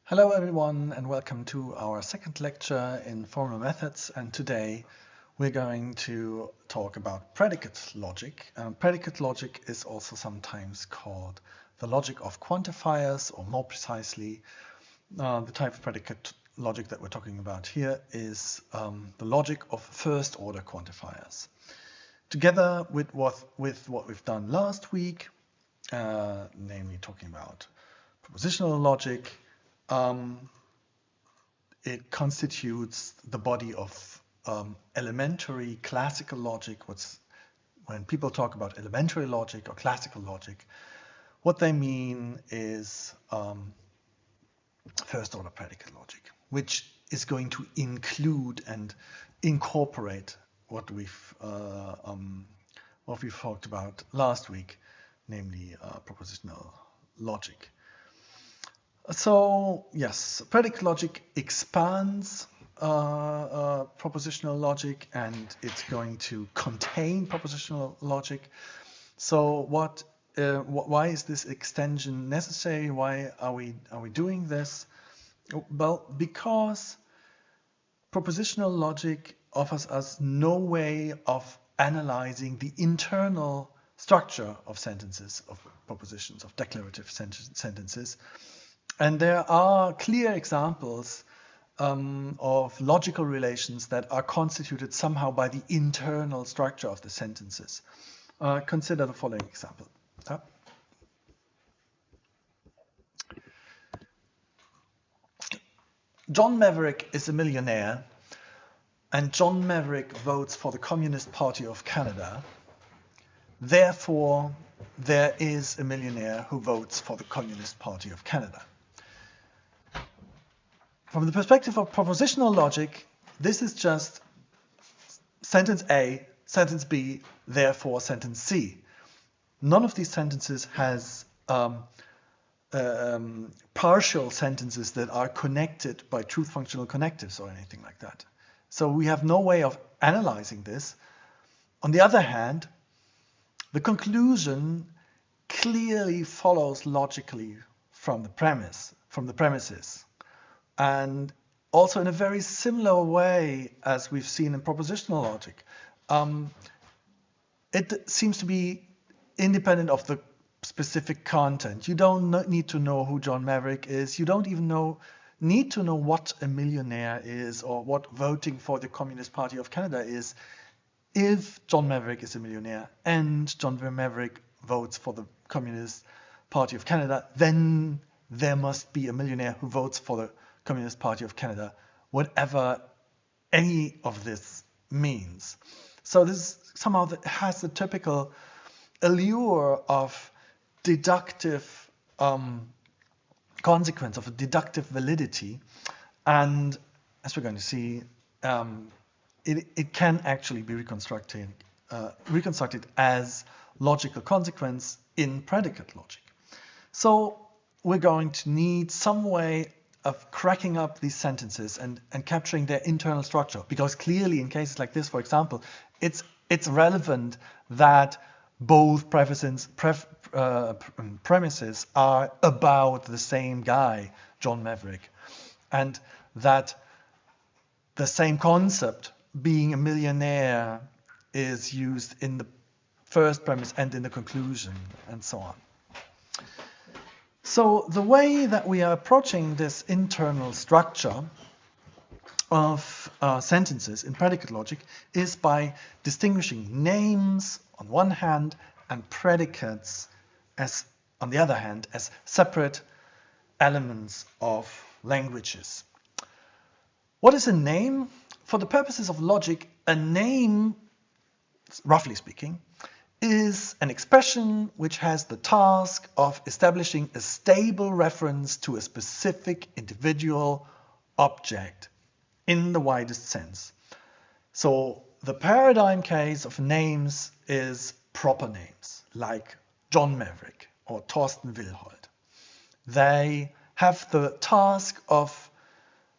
Hello everyone and welcome to our second lecture in formal methods, and today we're going to talk about predicate logic. Predicate logic is also sometimes called the logic of quantifiers, or more precisely the type of predicate logic that we're talking about here is the logic of first order quantifiers. Together with what we've done last week, namely talking about propositional logic, it constitutes the body of elementary classical logic. When people talk about elementary logic or classical logic, what they mean is first order predicate logic, which is going to include and incorporate what we've talked about last week, namely propositional logic. So yes, predicate logic expands propositional logic, and it's going to contain propositional logic. So why is this extension necessary? Why are we doing this? Well, because propositional logic offers us no way of analyzing the internal structure of sentences, of propositions, of declarative sentences. And there are clear examples of logical relations that are constituted somehow by the internal structure of the sentences. Consider the following example. John Maverick is a millionaire, and John Maverick votes for the Communist Party of Canada. Therefore, there is a millionaire who votes for the Communist Party of Canada. From the perspective of propositional logic, this is just sentence A, sentence B, therefore sentence C. None of these sentences has partial sentences that are connected by truth functional connectives or anything like that. So we have no way of analyzing this. On the other hand, the conclusion clearly follows logically from the premises. And also in a very similar way as we've seen in propositional logic. It seems to be independent of the specific content. You don't need to know who John Maverick is. You don't even need to know what a millionaire is or what voting for the Communist Party of Canada is. If John Maverick is a millionaire and John Maverick votes for the Communist Party of Canada, then there must be a millionaire who votes for the Communist Party of Canada, whatever any of this means. So this somehow has the typical allure of deductive consequence, of a deductive validity, and as we're going to see, it can actually be reconstructed as logical consequence in predicate logic. So we're going to need some way of cracking up these sentences and capturing their internal structure, because clearly in cases like this, for example, it's relevant that both premises are about the same guy, John Maverick, and that the same concept, being a millionaire, is used in the first premise and in the conclusion, and so on. So the way that we are approaching this internal structure of sentences in predicate logic is by distinguishing names on one hand and predicates on the other hand as separate elements of languages. What is a name? For the purposes of logic, a name, roughly speaking, is an expression which has the task of establishing a stable reference to a specific individual object in the widest sense. So the paradigm case of names is proper names, like John Maverick or Torsten Wilholt. They have the task of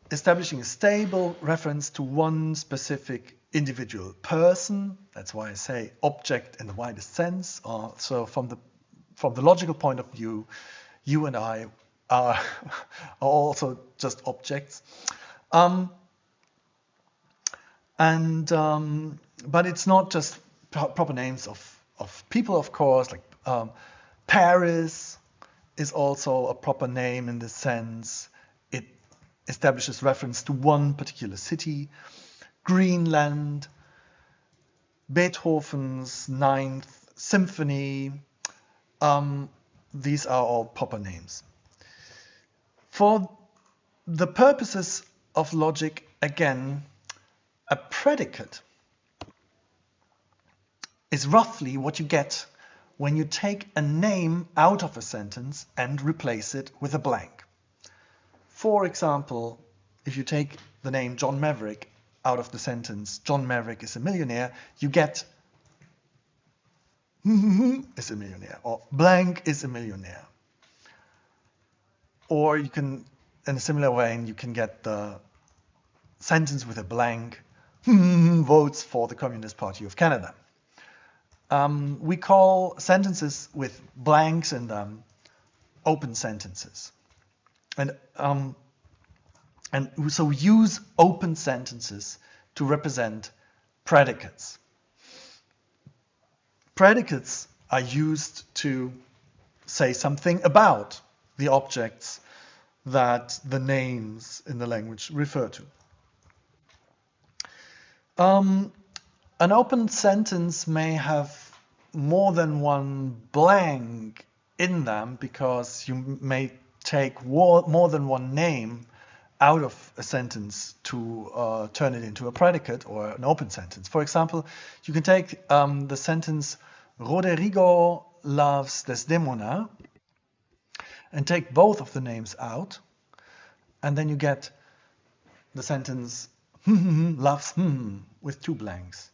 establishing a stable reference to one specific individual person. That's why I say object in the widest sense. So from the logical point of view, you and I are also just objects. But it's not just proper names of people, of course, like Paris is also a proper name in this sense. It establishes reference to one particular city. Greenland, Beethoven's Ninth Symphony, these are all proper names. For the purposes of logic, again, a predicate is roughly what you get when you take a name out of a sentence and replace it with a blank. For example, if you take the name John Maverick out of the sentence, John Maverick is a millionaire, you get is a millionaire, or blank is a millionaire. Or you can, in a similar way, you can get the sentence with a blank, votes for the Communist Party of Canada. We call sentences with blanks in them open sentences. And so we use open sentences to represent predicates. Predicates are used to say something about the objects that the names in the language refer to. An open sentence may have more than one blank in them because you may take more than one name out of a sentence to turn it into a predicate or an open sentence. For example, you can take the sentence Roderigo loves Desdemona and take both of the names out, and then you get the sentence loves with two blanks.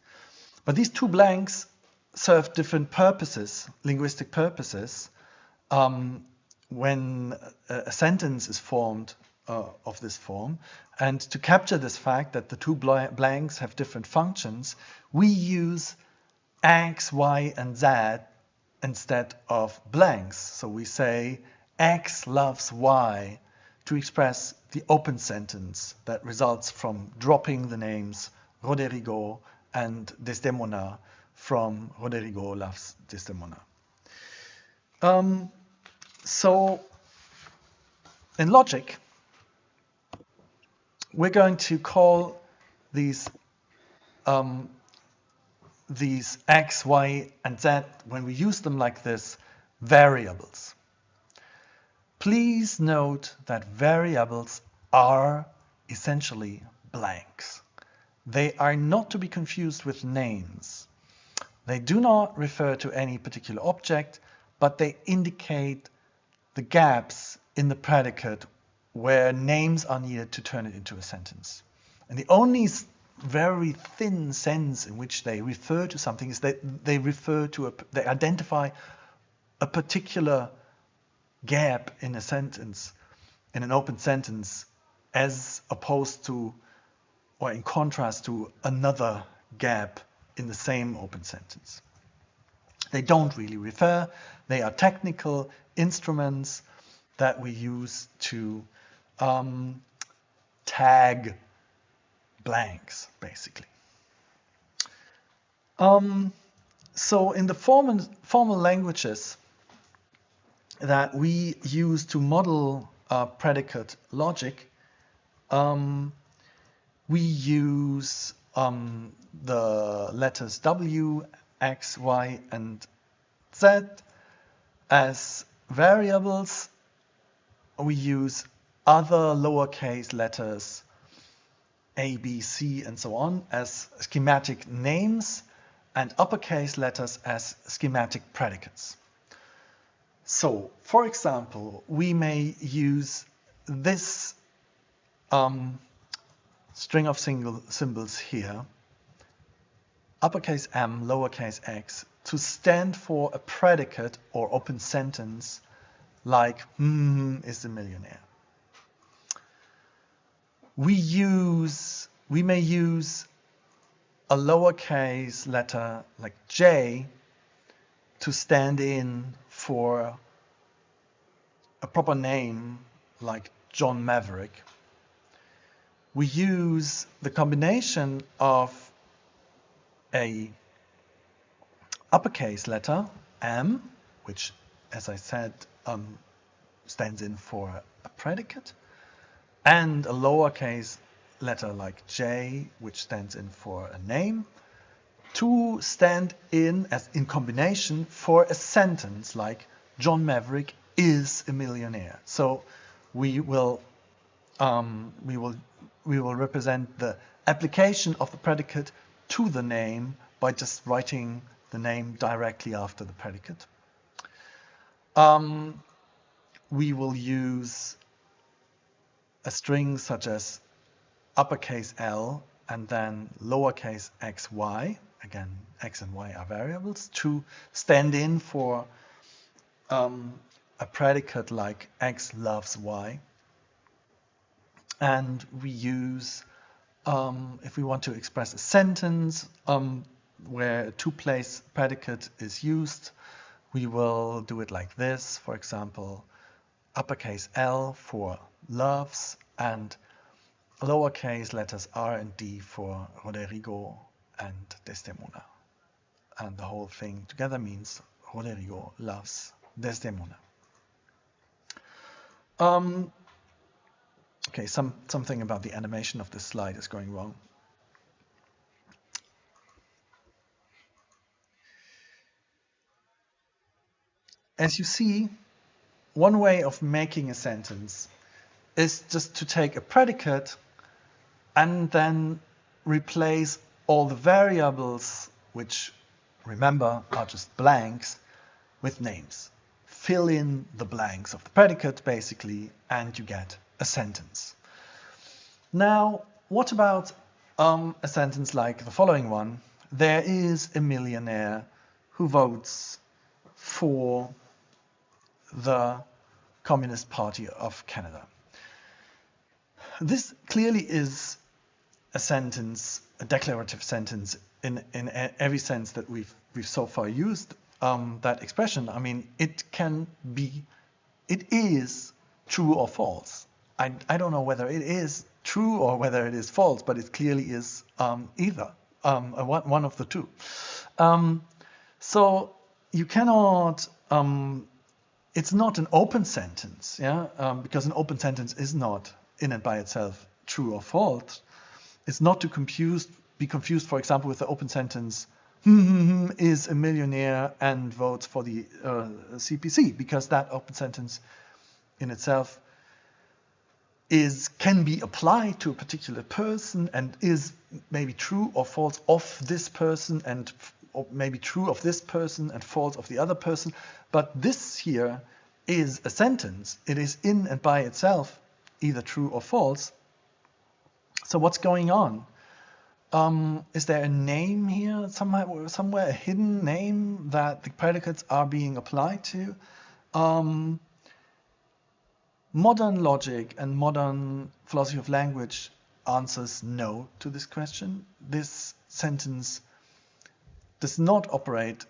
But these two blanks serve different purposes, linguistic purposes, when a sentence is formed of this form. And to capture this fact that the two blanks have different functions, we use X, Y, and Z instead of blanks. So we say X loves Y to express the open sentence that results from dropping the names Roderigo and Desdemona from Roderigo loves Desdemona. So in logic, we're going to call these X, Y, and Z, when we use them like this, variables. Please note that variables are essentially blanks. They are not to be confused with names. They do not refer to any particular object, but they indicate the gaps in the predicate where names are needed to turn it into a sentence. And the only very thin sense in which they refer to something is that they identify a particular gap in a sentence, in an open sentence, as opposed to, or in contrast to, another gap in the same open sentence. They don't really refer. They are technical instruments that we use to tag blanks, basically. So in the formal languages that we use to model predicate logic, we use the letters W, X, Y, and Z as variables. We use other lowercase letters, A, B, C, and so on, as schematic names, and uppercase letters as schematic predicates. So, for example, we may use this string of symbols here, uppercase M, lowercase x, to stand for a predicate or open sentence like is a millionaire. We may use a lowercase letter like J to stand in for a proper name like John Maverick, we use the combination of a uppercase letter, M, which, as I said, stands in for a predicate, and a lowercase letter like J, which stands in for a name, to stand in as in combination for a sentence like John Maverick is a millionaire. So we will represent the application of the predicate to the name by just writing the name directly after the predicate. We will use a string such as uppercase L and then lowercase xy, again x and y are variables, to stand in for a predicate like x loves y. And we use, if we want to express a sentence where a two-place predicate is used, we will do it like this. For example, uppercase L for loves and lowercase letters R and D for Roderigo and Desdemona. And the whole thing together means Roderigo loves Desdemona. Okay, something about the animation of this slide is going wrong. As you see, one way of making a sentence is just to take a predicate and then replace all the variables, which, remember, are just blanks, with names. Fill in the blanks of the predicate, basically, and you get a sentence. Now, what about a sentence like the following one? There is a millionaire who votes for the Communist Party of Canada. This clearly is a sentence, a declarative sentence in every sense that we've so far used that expression. I mean, it is true or false. I don't know whether it is true or whether it is false, but it clearly is either, one of the two. So you cannot, it's not an open sentence, yeah, because an open sentence is not in and by itself true or false. It's not to be confused, for example, with the open sentence, is a millionaire and votes for the CPC, because that open sentence in itself can be applied to a particular person and is maybe true or false of this person and or maybe true of this person and false of the other person. But this here is a sentence. It is in and by itself either true or false. So what's going on? Is there a name here, somewhere a hidden name that the predicates are being applied to? Modern logic and modern philosophy of language answers no to this question. This sentence does not operate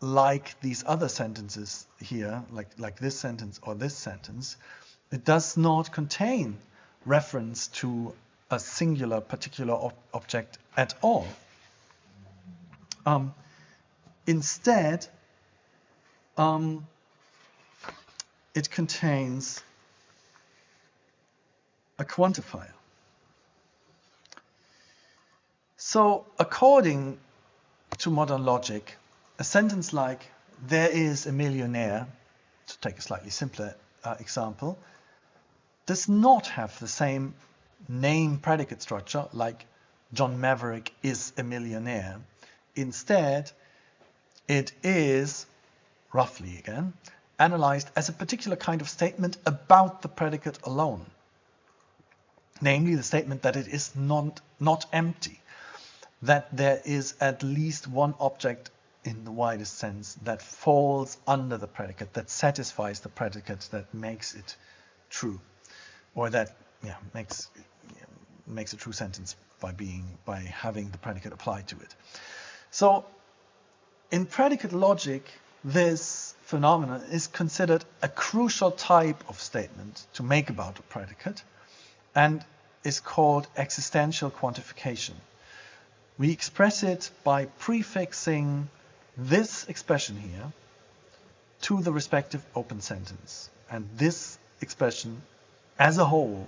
like these other sentences here, like this sentence or this sentence. It does not contain reference to a singular particular object at all. Instead, it contains a quantifier. So according to modern logic, a sentence like there is a millionaire, to take a slightly simpler example, does not have the same name predicate structure like John Maverick is a millionaire. Instead, it is, roughly again, analyzed as a particular kind of statement about the predicate alone. Namely, the statement that it is not empty, that there is at least one object in the widest sense that falls under the predicate, that satisfies the predicate, that makes it true, or that makes a true sentence by having the predicate applied to it. So in predicate logic, this phenomenon is considered a crucial type of statement to make about a predicate and is called existential quantification. We express it by prefixing this expression here to the respective open sentence. And this expression as a whole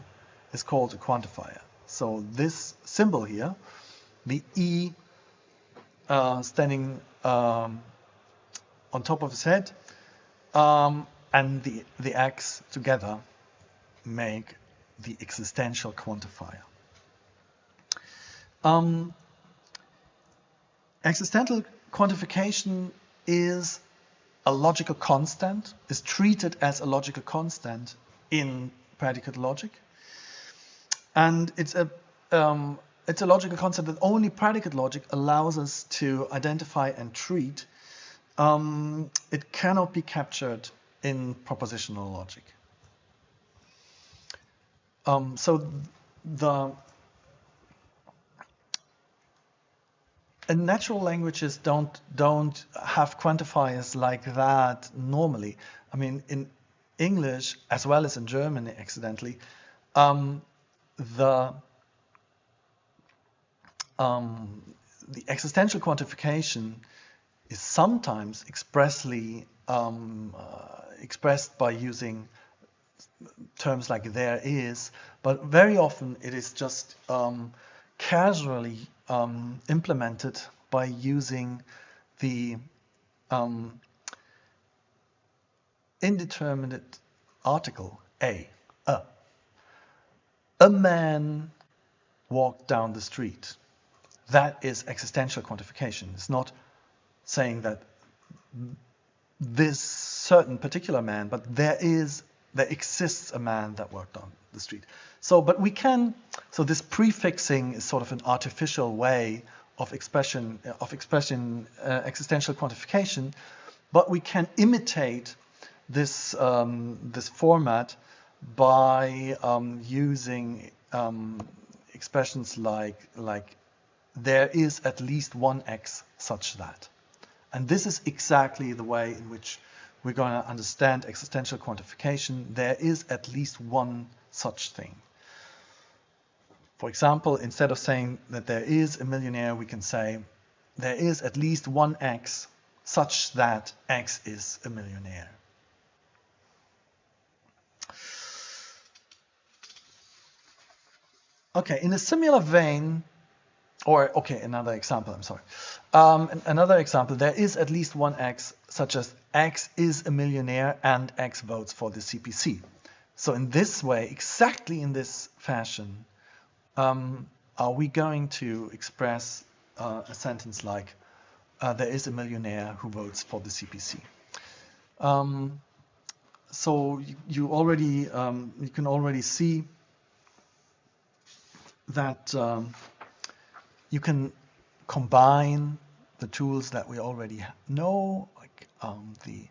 is called a quantifier. So this symbol here, the E standing on top of his head, and the X together make the existential quantifier. Existential quantification is a logical constant, is treated as a logical constant in predicate logic. And it's a logical constant that only predicate logic allows us to identify and treat. It cannot be captured in propositional logic. And natural languages don't have quantifiers like that normally. I mean, in English as well as in German, accidentally, the existential quantification is sometimes expressly expressed by using terms like there is, but very often it is just casually implemented by using the indeterminate article a. A man walked down the street. That is existential quantification. It's not saying that this certain particular man, but there exists a man that walked down the street. So this prefixing is sort of an artificial way of expression existential quantification, but we can imitate this format by using expressions like there is at least one X such that. And this is exactly the way in which we're going to understand existential quantification. There is at least one such thing. For example, instead of saying that there is a millionaire, we can say there is at least one X such that X is a millionaire. Okay, in a similar vein, another example, I'm sorry. Another example, there is at least one X, such as X is a millionaire and X votes for the CPC. So in this way, exactly in this fashion, are we going to express a sentence like, there is a millionaire who votes for the CPC. So you can already see that you can combine the tools that we already know, like the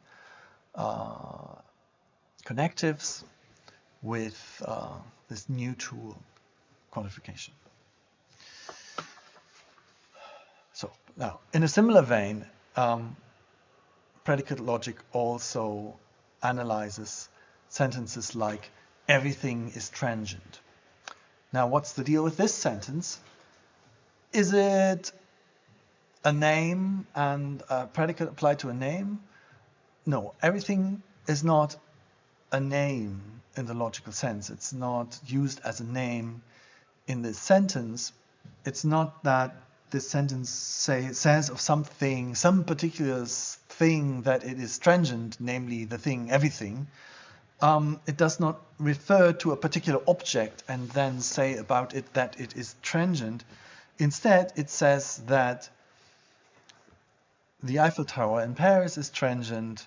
connectives, with this new tool, quantification. So now, in a similar vein, predicate logic also analyzes sentences like everything is transient. Now, what's the deal with this sentence? Is it a name and a predicate applied to a name? No, everything is not a name in the logical sense. It's not used as a name in this sentence. It's not that this sentence says of something, some particular thing, that it is transient, namely the thing, everything. It does not refer to a particular object and then say about it that it is transient. Instead, it says that the Eiffel Tower in Paris is transient,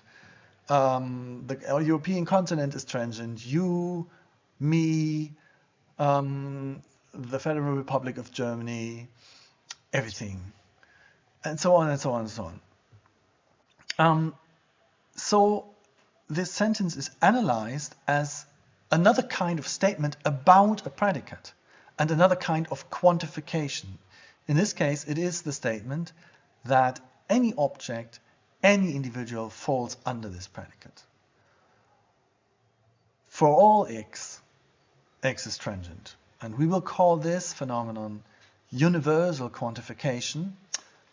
the European continent is transient, you, me, the Federal Republic of Germany, everything, and so on and so on and so on. So this sentence is analyzed as another kind of statement about a predicate and another kind of quantification. In this case, it is the statement that any object any individual falls under this predicate. For all x, x is transient. And we will call this phenomenon universal quantification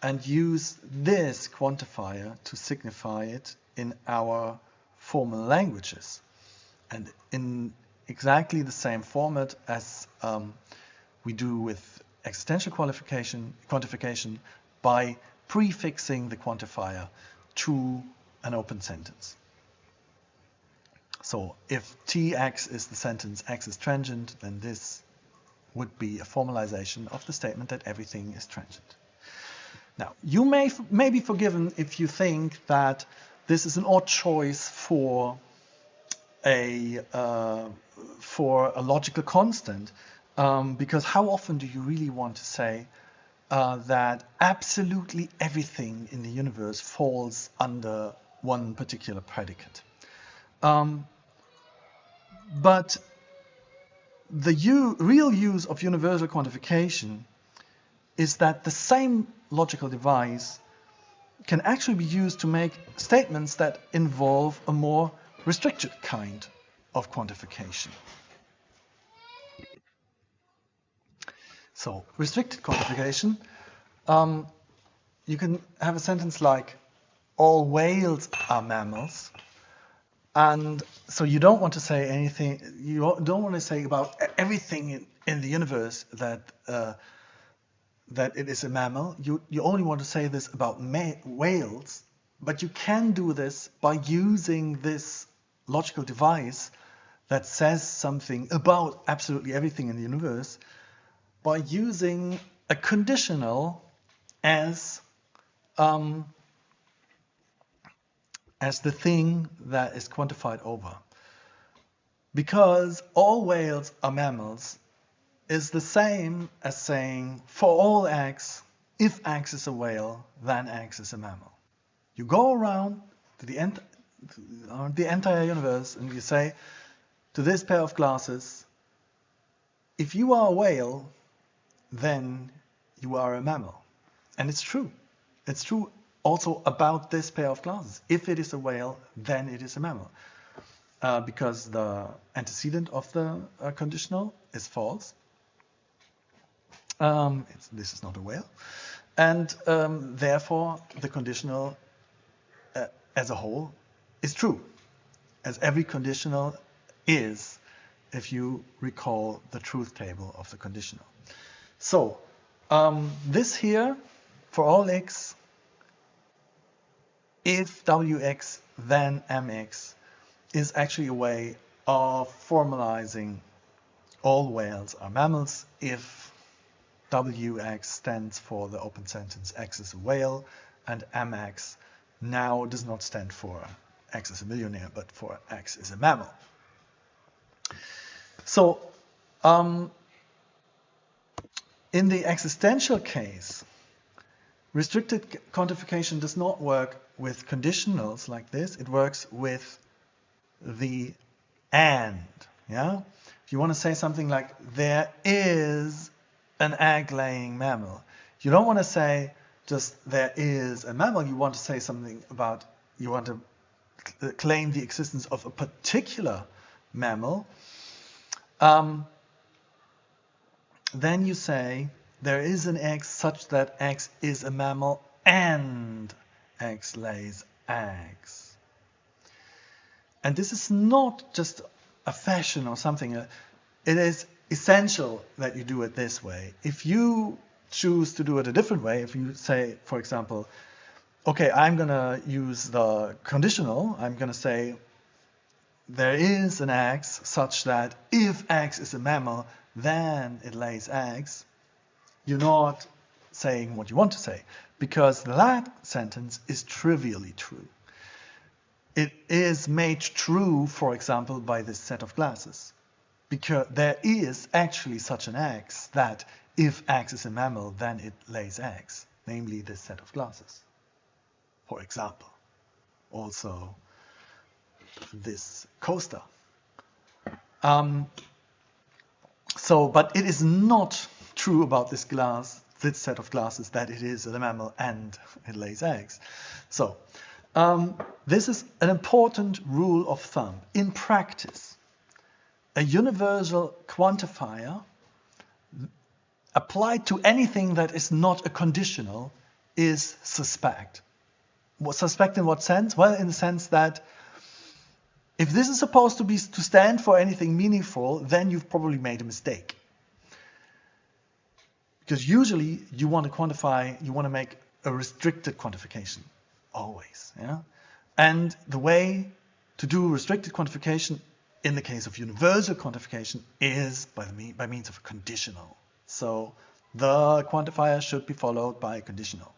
and use this quantifier to signify it in our formal languages. And in exactly the same format as we do with existential quantification by prefixing the quantifier to an open sentence. So if Tx is the sentence x is transient, then this would be a formalization of the statement that everything is transient. Now, you may be forgiven if you think that this is an odd choice for a logical constant, because how often do you really want to say that absolutely everything in the universe falls under one particular predicate? But the real use of universal quantification is that the same logical device can actually be used to make statements that involve a more restricted kind of quantification. So, restricted quantification, you can have a sentence like, all whales are mammals. And so you don't want to say anything, you don't want to say about everything in the universe that it is a mammal. You only want to say this about whales, but you can do this by using this logical device that says something about absolutely everything in the universe by using a conditional as the thing that is quantified over. Because all whales are mammals is the same as saying for all x, if x is a whale, then x is a mammal. You go around to the entire universe and you say to this pair of glasses, if you are a whale, then you are a mammal. And it's true. It's true also about this pair of glasses. If it is a whale, then it is a mammal. Because the antecedent of the conditional is false. This is not a whale. And therefore, the conditional as a whole is true. As every conditional is, if you recall the truth table of the conditional. So, this here, for all x, if wx then mx, is actually a way of formalizing all whales are mammals if wx stands for the open sentence x is a whale, and mx now does not stand for x is a millionaire, but for x is a mammal. So, in the existential case, restricted quantification does not work with conditionals like this. It works with the and. Yeah? If you want to say something like, there is an egg-laying mammal, you don't want to say just there is a mammal. You want to say something about, you want to claim the existence of a particular mammal. Then you say, there is an X such that X is a mammal and X lays eggs. And this is not just a fashion or something. It is essential that you do it this way. If you choose to do it a different way, if you say, for example, okay, I'm going to use the conditional. I'm going to say, there is an X such that if X is a mammal, then it lays eggs. You're not saying what you want to say, because that sentence is trivially true. It is made true, for example, by this set of glasses, because there is actually such an X that if X is a mammal, then it lays eggs, namely this set of glasses, for example. Also, this coaster. But it is not true about this set of glasses, that it is a mammal and it lays eggs. So, This is an important rule of thumb. In practice, a universal quantifier applied to anything that is not a conditional is suspect. Suspect in what sense? Well, in the sense that if this is supposed to stand for anything meaningful, then you've probably made a mistake. Because usually you want to quantify, you want to make a restricted quantification, always. Yeah? And the way to do restricted quantification in the case of universal quantification is by means of a conditional. So the quantifier should be followed by a conditional.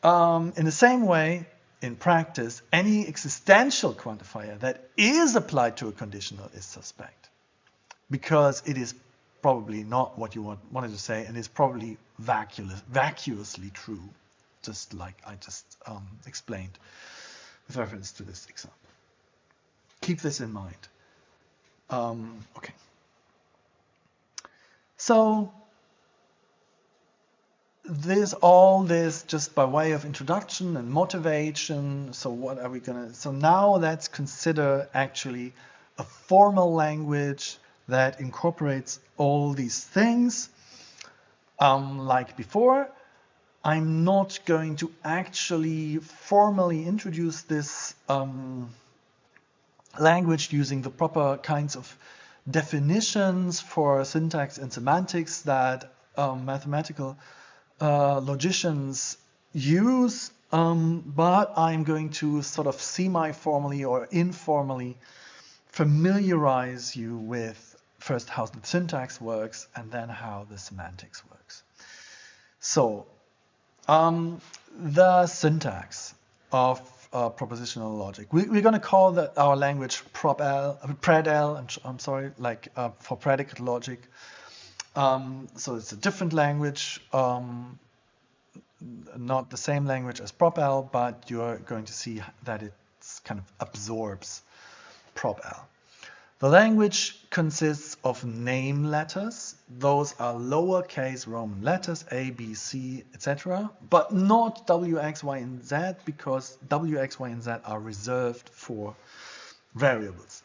In the same way, in practice, any existential quantifier that is applied to a conditional is suspect, because it is probably not what you wanted to say, and is probably vacuously true, just like I just explained with reference to this example. Keep this in mind. Okay. So all this just by way of introduction and motivation. So what are we gonna? So now let's consider actually a formal language that incorporates all these things. Like before, I'm not going to actually formally introduce this language using the proper kinds of definitions for syntax and semantics that mathematical logicians use, but I'm going to sort of semi-formally or informally familiarize you with first how the syntax works and then how the semantics works. So the syntax of propositional logic. We're going to call our language Pred-L, I'm sorry, like for predicate logic. So it's a different language, not the same language as Prop-L, but you're going to see that it kind of absorbs Prop-L. The language consists of name letters. Those are lowercase Roman letters, A, B, C, etc., but not W, X, Y, and Z, because W, X, Y, and Z are reserved for variables.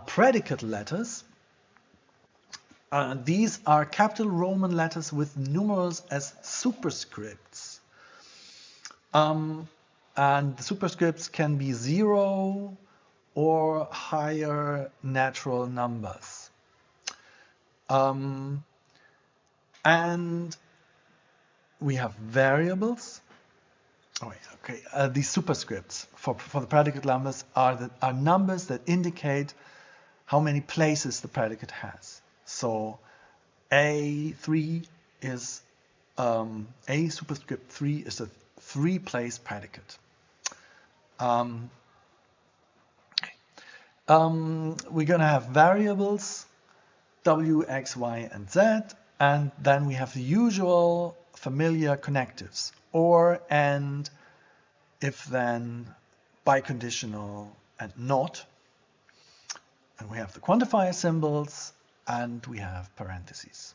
Predicate letters. These are capital Roman letters with numerals as superscripts. And the superscripts can be 0 or higher natural numbers. And we have variables. These superscripts for the predicate numbers are numbers that indicate how many places the predicate has. So A3 is A superscript 3 is a 3-place predicate. We're going to have variables W, X, Y, and Z, and then we have the usual familiar connectives, or, and, if, then, biconditional, and not. And we have the quantifier symbols, and we have parentheses.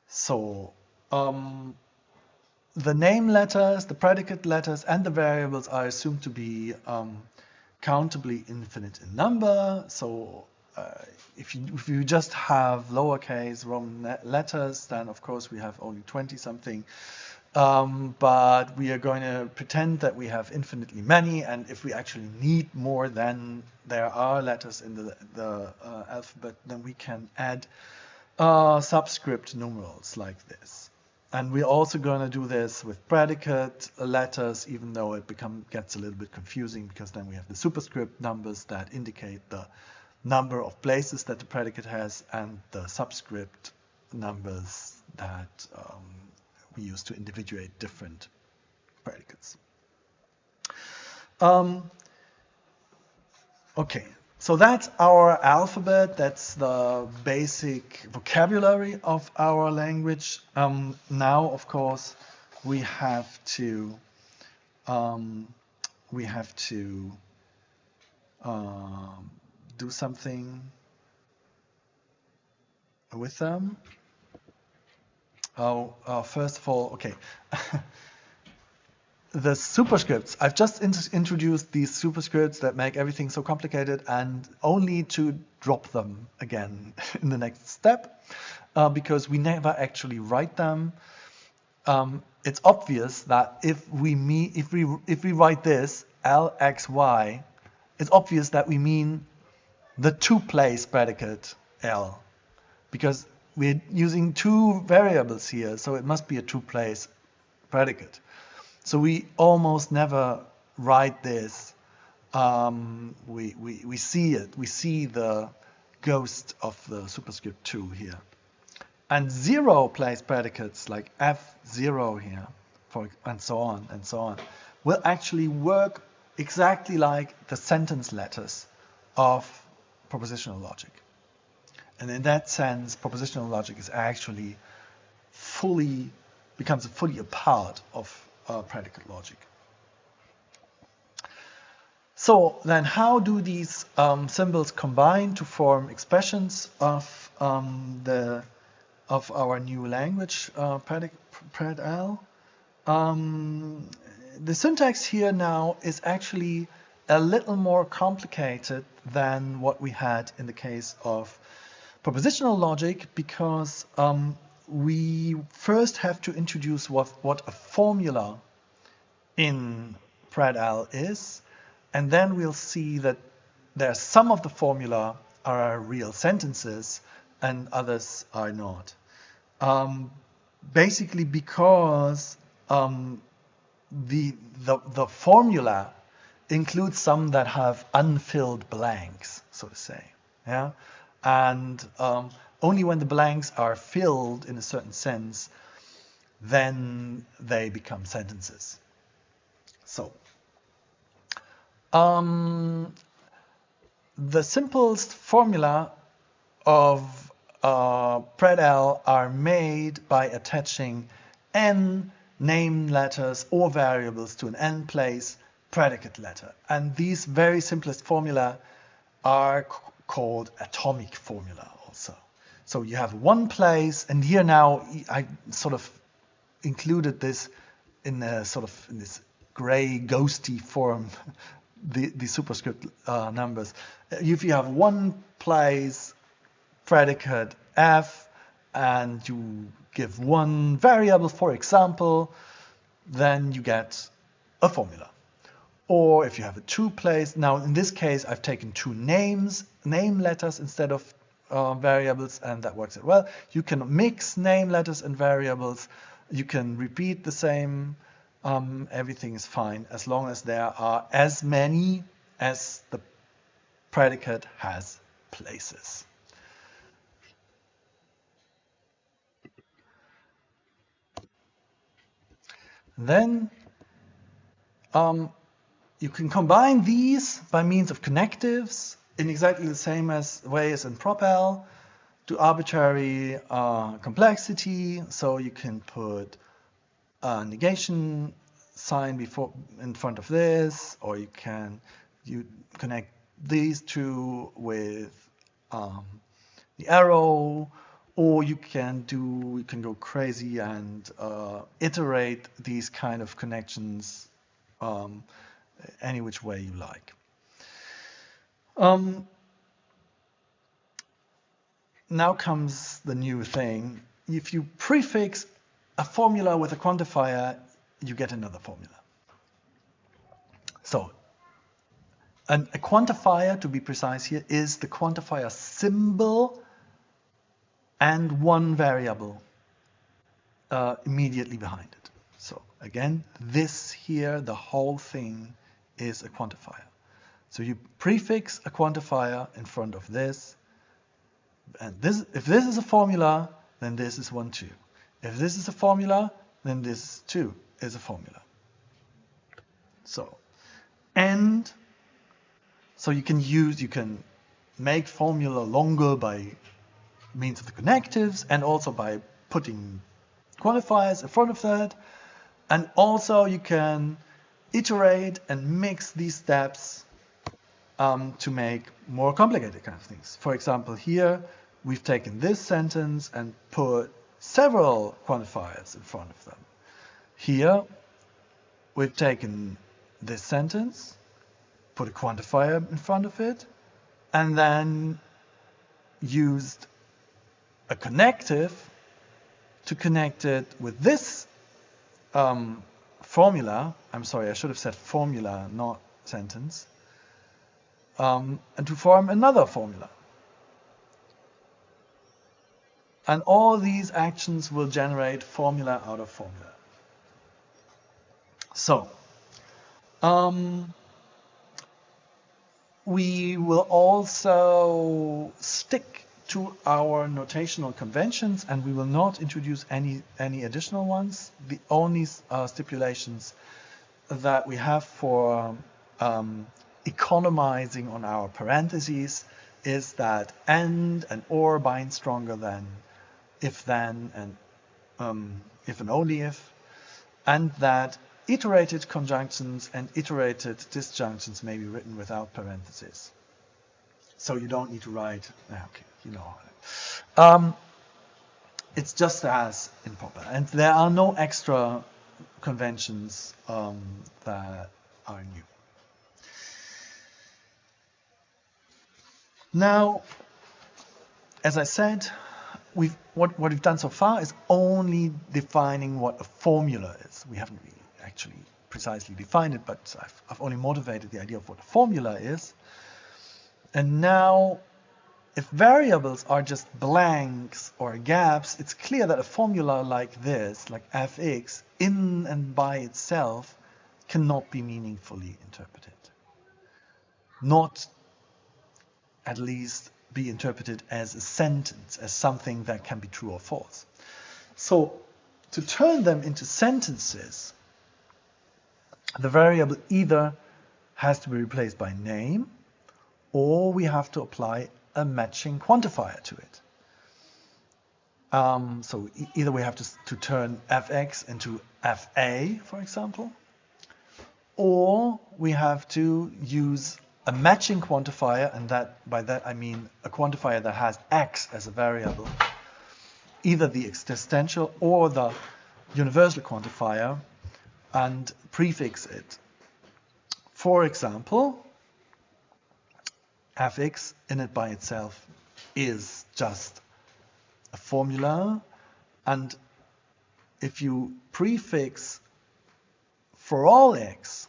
So the name letters, the predicate letters, and the variables are assumed to be countably infinite in number. So if you just have lowercase Roman letters, then of course we have only 20 something. But we are going to pretend that we have infinitely many, and if we actually need more than there are letters in the alphabet, then we can add subscript numerals like this. And we're also going to do this with predicate letters, even though it gets a little bit confusing, because then we have the superscript numbers that indicate the number of places that the predicate has, and the subscript numbers that we use to individuate different predicates. Okay, so that's our alphabet. That's the basic vocabulary of our language. Now, of course, we have to do something with them. First of all, okay. the superscripts. I've just introduced these superscripts that make everything so complicated, and only to drop them again in the next step, because we never actually write them. It's obvious that if we write this LXY, it's obvious that we mean the two-place predicate L, because we're using two variables here, so it must be a two-place predicate. So we almost never write this. We see it. We see the ghost of the superscript 2 here. And zero-place predicates like F0 here, and so on, will actually work exactly like the sentence letters of propositional logic. And in that sense, propositional logic is actually becomes fully a part of predicate logic. So then how do these symbols combine to form expressions of our new language, pred-L? The syntax here now is actually a little more complicated than what we had in the case of propositional logic, because we first have to introduce what a formula in pred-L is, and then we'll see that some of the formula are real sentences and others are not. Basically because the formula includes some that have unfilled blanks, so to say. Yeah, and only when the blanks are filled in a certain sense, then they become sentences. So, the simplest formula of pred-L are made by attaching n name letters or variables to an n-place predicate letter. And these very simplest formula are called atomic formula also. So you have one place, and here now I sort of included this in this gray ghosty form, the superscript numbers. If you have one place predicate f and you give one variable, for example, then you get a formula. Or if you have a two-place, now in this case I've taken two name letters instead of variables, and that works out well. You can mix name letters and variables. You can repeat the same. Everything is fine as long as there are as many as the predicate has places. Then you can combine these by means of connectives in exactly the same way as in prop-L to arbitrary complexity. So you can put a negation sign in front of this, or you connect these two with the arrow, or you can go crazy and iterate these kind of connections any which way you like. Now comes the new thing. If you prefix a formula with a quantifier, you get another formula. So a quantifier, to be precise here, is the quantifier symbol and one variable immediately behind it. So again, this here, the whole thing is a quantifier. So you prefix a quantifier in front of this, and if this is a formula, then this is 1, 2. If this is a formula, then this 2 is a formula. So, and so you can make formula longer by means of the connectives, and also by putting quantifiers in front of that. And also you can iterate and mix these steps to make more complicated kind of things. For example, here we've taken this sentence and put several quantifiers in front of them. Here we've taken this sentence, put a quantifier in front of it, and then used a connective to connect it with this formula. I'm sorry, I should have said formula, not sentence. And to form another formula. And all these actions will generate formula out of formula. So, we will also stick to our notational conventions, and we will not introduce any additional ones. The only stipulations that we have for economizing on our parentheses is that and or bind stronger than, if then, and if and only if, and that iterated conjunctions and iterated disjunctions may be written without parentheses. So you don't need to write, okay, you know. It's just as in proper. And there are no extra conventions that are new. Now, as I said, what we've done so far is only defining what a formula is. We haven't really actually precisely defined it, but I've only motivated the idea of what a formula is. And now, if variables are just blanks or gaps, it's clear that a formula like this, like fx, in and by itself, cannot be meaningfully interpreted. Not at least be interpreted as a sentence, as something that can be true or false. So to turn them into sentences, the variable either has to be replaced by name, or we have to apply a matching quantifier to it. So either we have to turn fx into fa, for example, or we have to use a matching quantifier, and by that I mean a quantifier that has x as a variable, either the existential or the universal quantifier, and prefix it. For example, fx in it by itself is just a formula, and if you prefix for all x,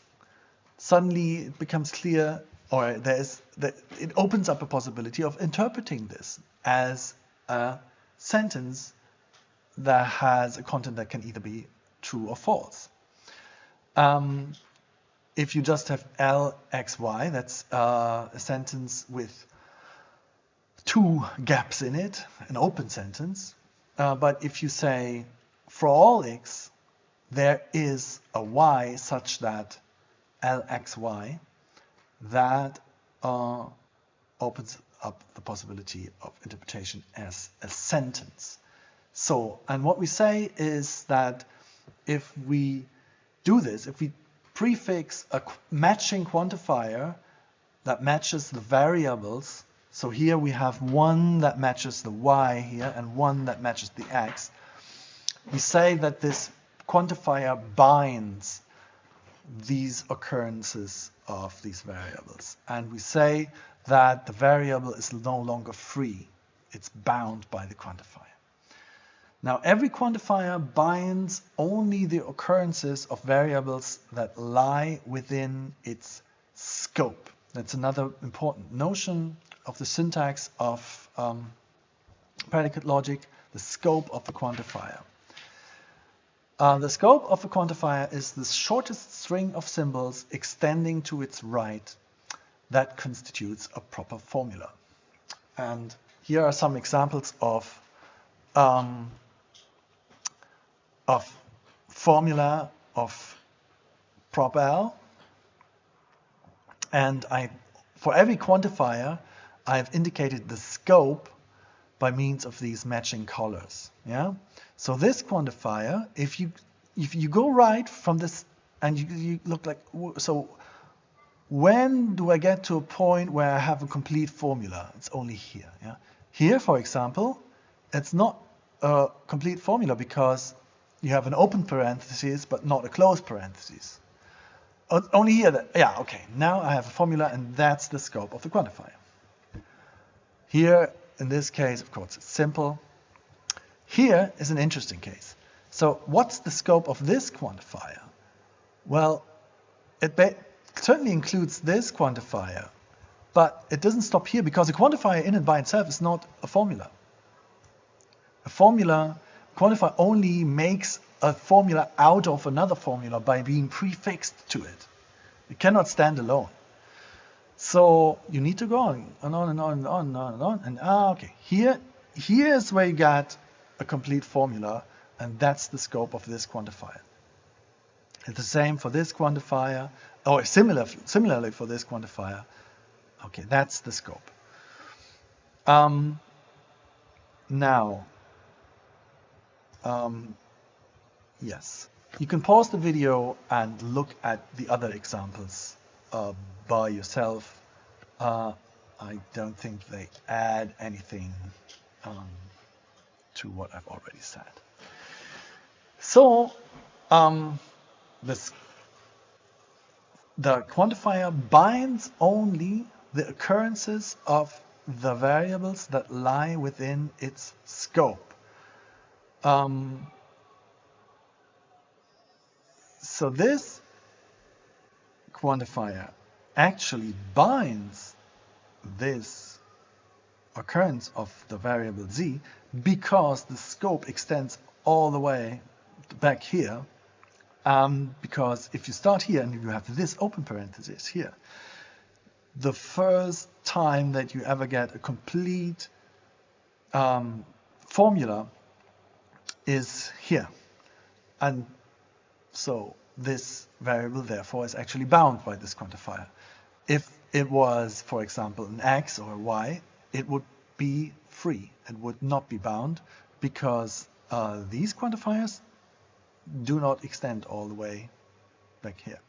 suddenly it becomes clear, or it opens up a possibility of interpreting this as a sentence that has a content that can either be true or false. If you just have lxy, that's a sentence with two gaps in it, an open sentence. But if you say for all x, there is a y such that lxy, that opens up the possibility of interpretation as a sentence. So, and what we say is that if we do this, if we prefix a matching quantifier that matches the variables, so here we have one that matches the y here and one that matches the x, we say that this quantifier binds these occurrences of these variables. And we say that the variable is no longer free. It's bound by the quantifier. Now, every quantifier binds only the occurrences of variables that lie within its scope. That's another important notion of the syntax of predicate logic, the scope of the quantifier. The scope of a quantifier is the shortest string of symbols extending to its right that constitutes a proper formula. And here are some examples of formula of prop L. And for every quantifier, I've indicated the scope by means of these matching colors. Yeah. So this quantifier, if you go right from this and you look like, so when do I get to a point where I have a complete formula? It's only here. Yeah. Here, for example, it's not a complete formula because you have an open parenthesis but not a closed parenthesis. only here that, yeah, okay, now I have a formula and that's the scope of the quantifier. Here, in this case, of course, it's simple. Here is an interesting case. So what's the scope of this quantifier? Well, it certainly includes this quantifier, but it doesn't stop here because a quantifier in and by itself is not a formula. A quantifier only makes a formula out of another formula by being prefixed to it. It cannot stand alone. So you need to go on and on and on and on and on and on. And okay, here's where you get a complete formula, and that's the scope of this quantifier. It's the same for this quantifier, or similarly for this quantifier. Okay, that's the scope. Yes, you can pause the video and look at the other examples by yourself. I don't think they add anything to what I've already said. So the quantifier binds only the occurrences of the variables that lie within its scope. So this quantifier actually binds this occurrence of the variable z because the scope extends all the way back here. Because if you start here and you have this open parenthesis here, the first time that you ever get a complete formula is here. And so this variable, therefore, is actually bound by this quantifier. If it was, for example, an x or a y, it would be free. It would not be bound because these quantifiers do not extend all the way back here.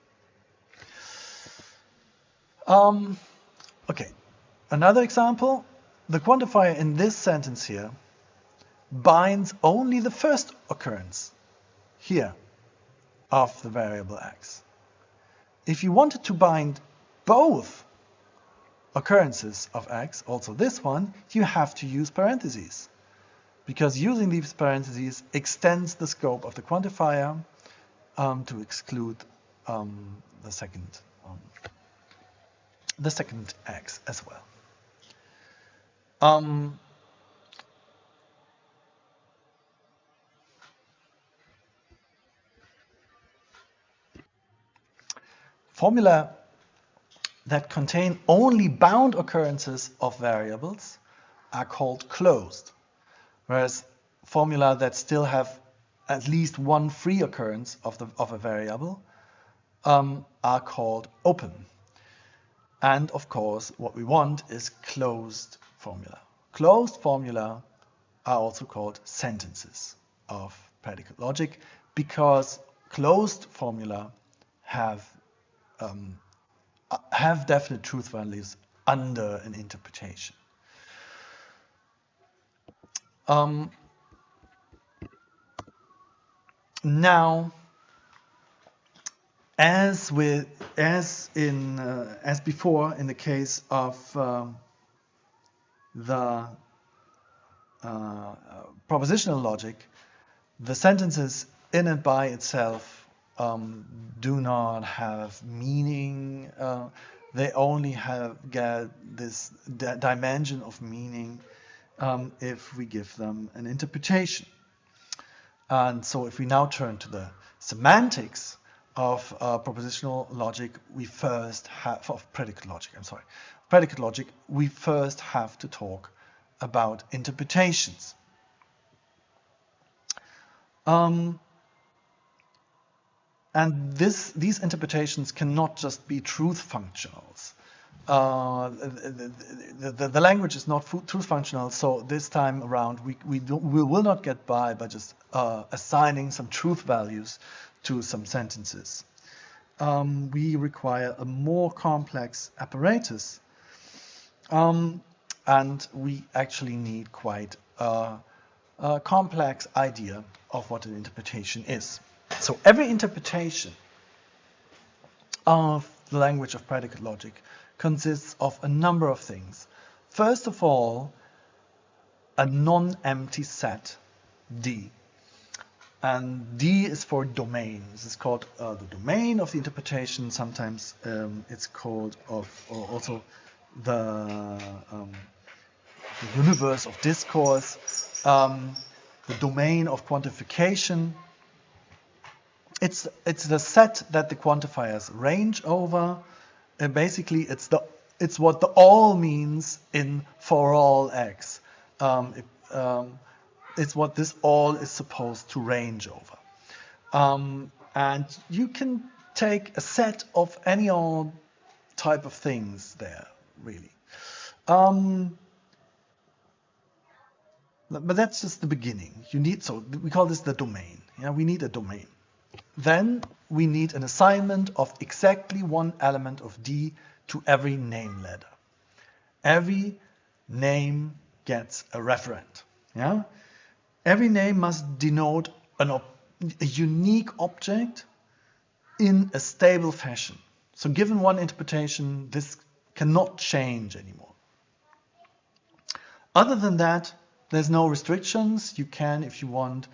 Okay, another example. The quantifier in this sentence here binds only the first occurrence here of the variable x. If you wanted to bind both occurrences of x, also this one, you have to use parentheses, because using these parentheses extends the scope of the quantifier to exclude the second x as well. Formula that contain only bound occurrences of variables are called closed, whereas formula that still have at least one free occurrence of a variable are called open. And of course, what we want is closed formula. Closed formula are also called sentences of predicate logic because closed formula have definite truth values under an interpretation. Now, as before in the case of the propositional logic, the sentences in and by itself do not have meaning. They only get this dimension of meaning if we give them an interpretation. And so if we now turn to the semantics of propositional logic, we first have, of predicate logic, we first have to talk about interpretations. And these interpretations cannot just be truth functionals. The language is not truth functional, so this time around we will not get by just assigning some truth values to some sentences. We require a more complex apparatus, and we actually need quite a complex idea of what an interpretation is. So every interpretation of the language of predicate logic consists of a number of things. First of all, a non-empty set, D. And D is for domain. This is called the domain of the interpretation. Sometimes it's called also the universe of discourse, the domain of quantification. It's the set that the quantifiers range over. And basically, it's what the all means in for all x. It's what this all is supposed to range over. And you can take a set of any old type of things there, really. But that's just the beginning. We call this the domain. Yeah, we need a domain. Then we need an assignment of exactly one element of D to every name letter. Every name gets a referent. Yeah? Every name must denote a unique object in a stable fashion. So given one interpretation, this cannot change anymore. Other than that, there's no restrictions. You can, if you want,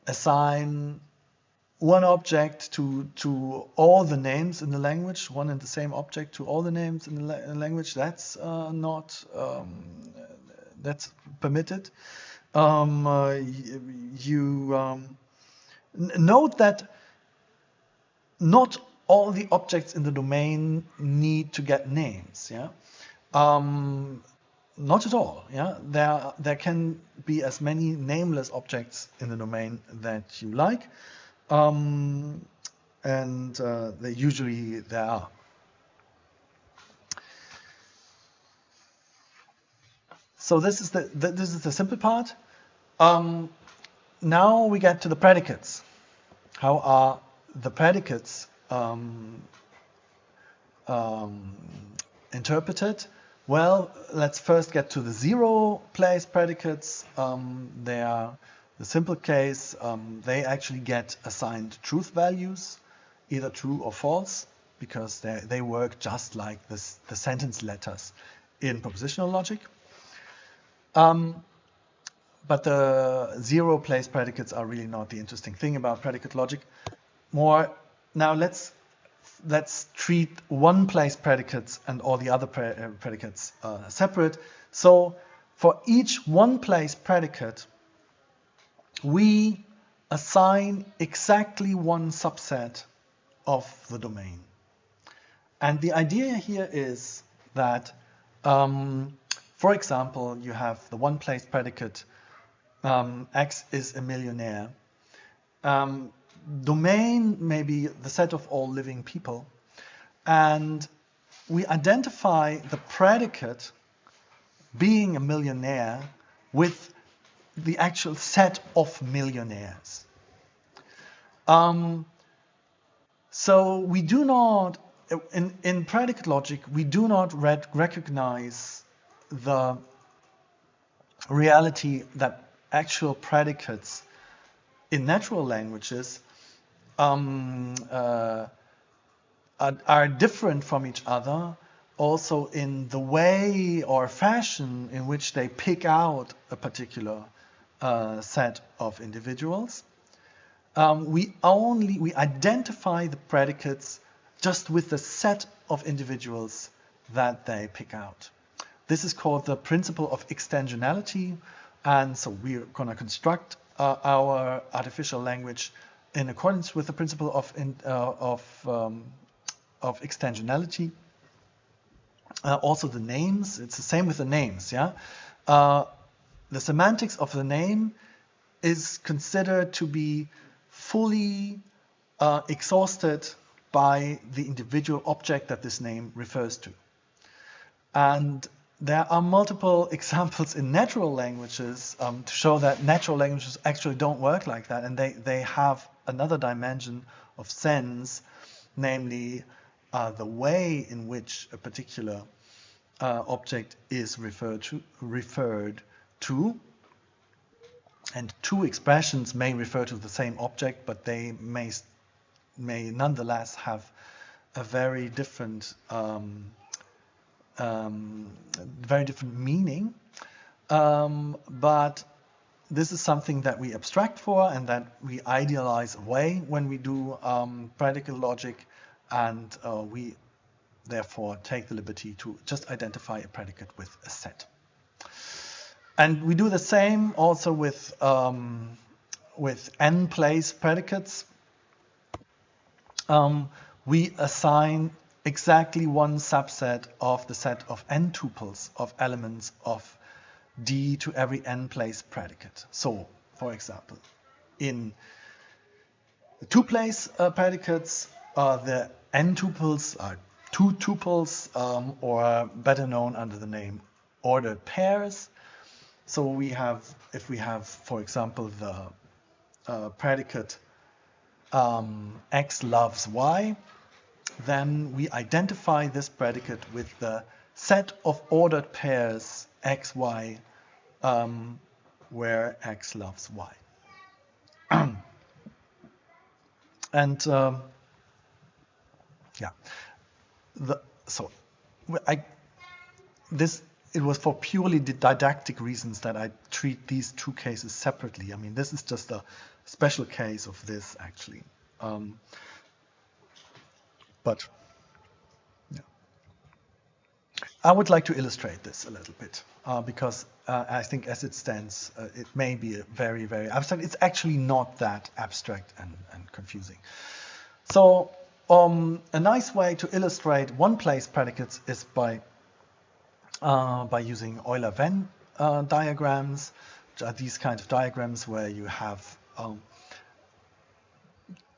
assign one object to all the names in the language, one and the same object to all the names in the language. That's not that's permitted. Note that not all the objects in the domain need to get names. Yeah, not at all. Yeah, there can be as many nameless objects in the domain that you like. And usually there are. So this is the simple part. Now we get to the predicates. How are the predicates interpreted? Well, let's first get to the zero-place predicates. They are the simple case. They actually get assigned truth values, either true or false, because they work just like the sentence letters in propositional logic. But the zero-place predicates are really not the interesting thing about predicate logic. Now let's treat one-place predicates and all the other predicates separate. So for each one-place predicate, we assign exactly one subset of the domain. And the idea here is that, for example, you have the one-place predicate, X is a millionaire. Domain may be the set of all living people. And we identify the predicate being a millionaire with the actual set of millionaires. So we do not, in predicate logic, we do not recognize the reality that actual predicates in natural languages are different from each other, also in the way or fashion in which they pick out a particular set of individuals. We identify the predicates just with the set of individuals that they pick out. This is called the principle of extensionality, and so we're going to construct our artificial language in accordance with the principle of extensionality. Also the names, it's the same with the names. Yeah, the semantics of the name is considered to be fully exhausted by the individual object that this name refers to. And there are multiple examples in natural languages to show that natural languages actually don't work like that, and they have another dimension of sense, namely the way in which a particular object is referred to. And two expressions may refer to the same object, but they may nonetheless have a very different meaning, but this is something that we abstract for and that we idealize away when we do predicate logic, and we therefore take the liberty to just identify a predicate with a set. And we do the same also with n-place predicates. We assign exactly one subset of the set of n tuples of elements of D to every n-place predicate. So, for example, in the two-place predicates, the n tuples are two tuples, or better known under the name ordered pairs. So we have, if we have, for example, the predicate X loves Y, then we identify this predicate with the set of ordered pairs X, Y, where X loves Y. And yeah, it was for purely didactic reasons that I treat these two cases separately. I mean, this is just a special case of this, actually. But yeah. I would like to illustrate this a little bit, because I think as it stands, it may be very, very abstract. It's actually not that abstract and confusing. So a nice way to illustrate one-place predicates is by using Euler-Venn diagrams, which are these kinds of diagrams where you have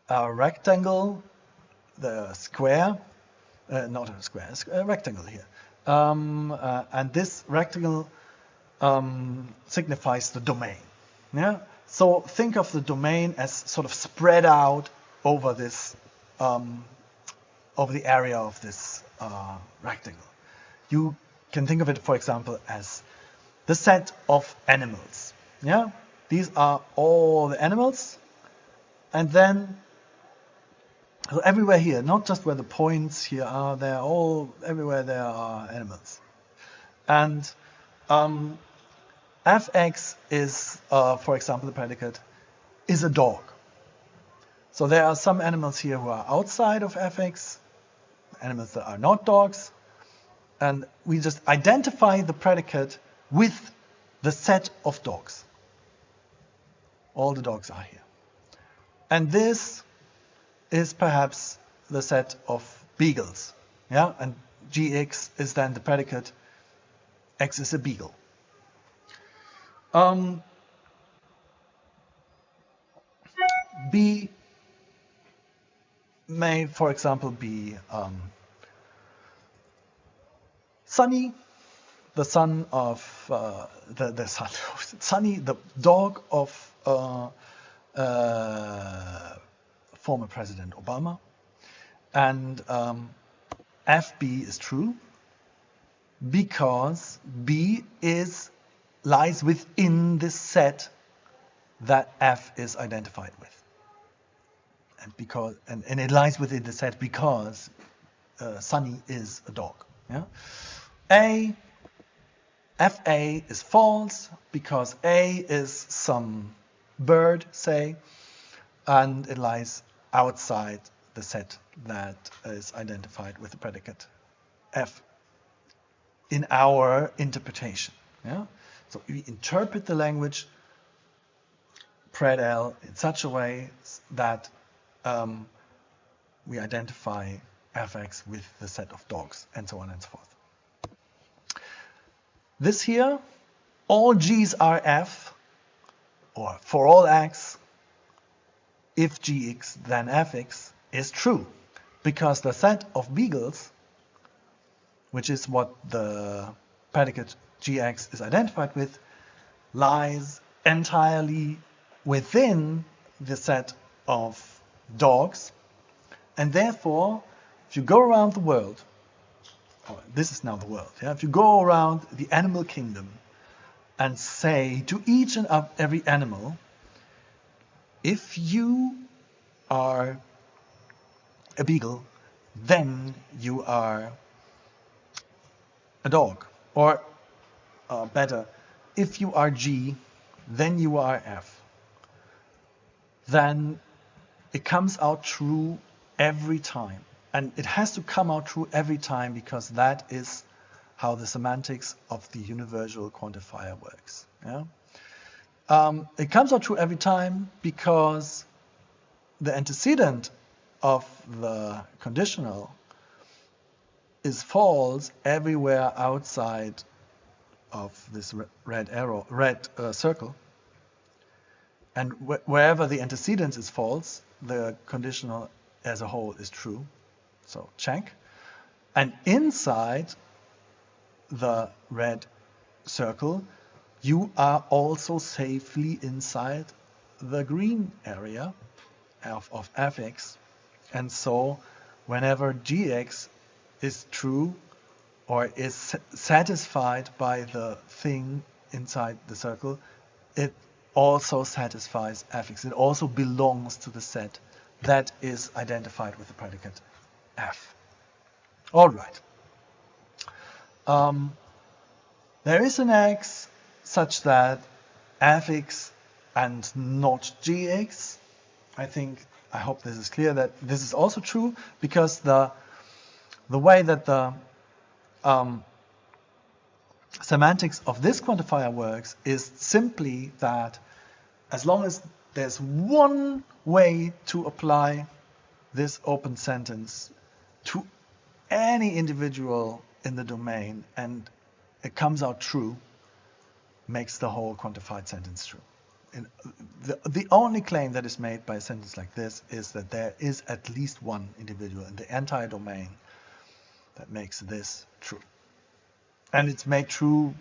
a rectangle, the square, not a square, a rectangle here. And this rectangle signifies the domain. Yeah. So think of the domain as sort of spread out over this, over the area of this rectangle. You can think of it, for example, as the set of animals. Yeah. These are all the animals, and then everywhere here, not just where the points here are, they're all everywhere there are animals. And fx is, for example, the predicate is a dog. So there are some animals here who are outside of fx, animals that are not dogs, and we just identify the predicate with the set of dogs. All the dogs are here. And this is perhaps the set of beagles. Yeah, and gx is then the predicate, x is a beagle. B may, for example, be Sunny, the son of Sunny, the dog of former President Obama, and FB is true because B lies within this set that F is identified with, and it lies within the set because Sunny is a dog. Yeah. FA is false because A is some bird, say, and it lies outside the set that is identified with the predicate F in our interpretation. Yeah? So we interpret the language pred L in such a way that we identify fx with the set of dogs, and so on and so forth. This here, all g's are f, or for all x, if gx then fx, is true, because the set of beagles, which is what the predicate gx is identified with, lies entirely within the set of dogs, and therefore, if you go around the world, this is now the world, yeah? If you go around the animal kingdom and say to each and every animal, if you are a beagle, then you are a dog. Or better, if you are G, then you are F. Then it comes out true every time. And it has to come out true every time because that is how the semantics of the universal quantifier works. Yeah? It comes out true every time because the antecedent of the conditional is false everywhere outside of this red circle. And wherever the antecedent is false, the conditional as a whole is true. So check. And inside the red circle, you are also safely inside the green area of fx. And so whenever gx is true or is satisfied by the thing inside the circle, it also satisfies fx. It also belongs to the set that is identified with the predicate f. All right. There is an x such that fx and not gx. I hope this is clear that this is also true because the way that the semantics of this quantifier works is simply that as long as there's one way to apply this open sentence to any individual in the domain and it comes out true, makes the whole quantified sentence true. And the only claim that is made by a sentence like this is that there is at least one individual in the entire domain that makes this true. And it's made true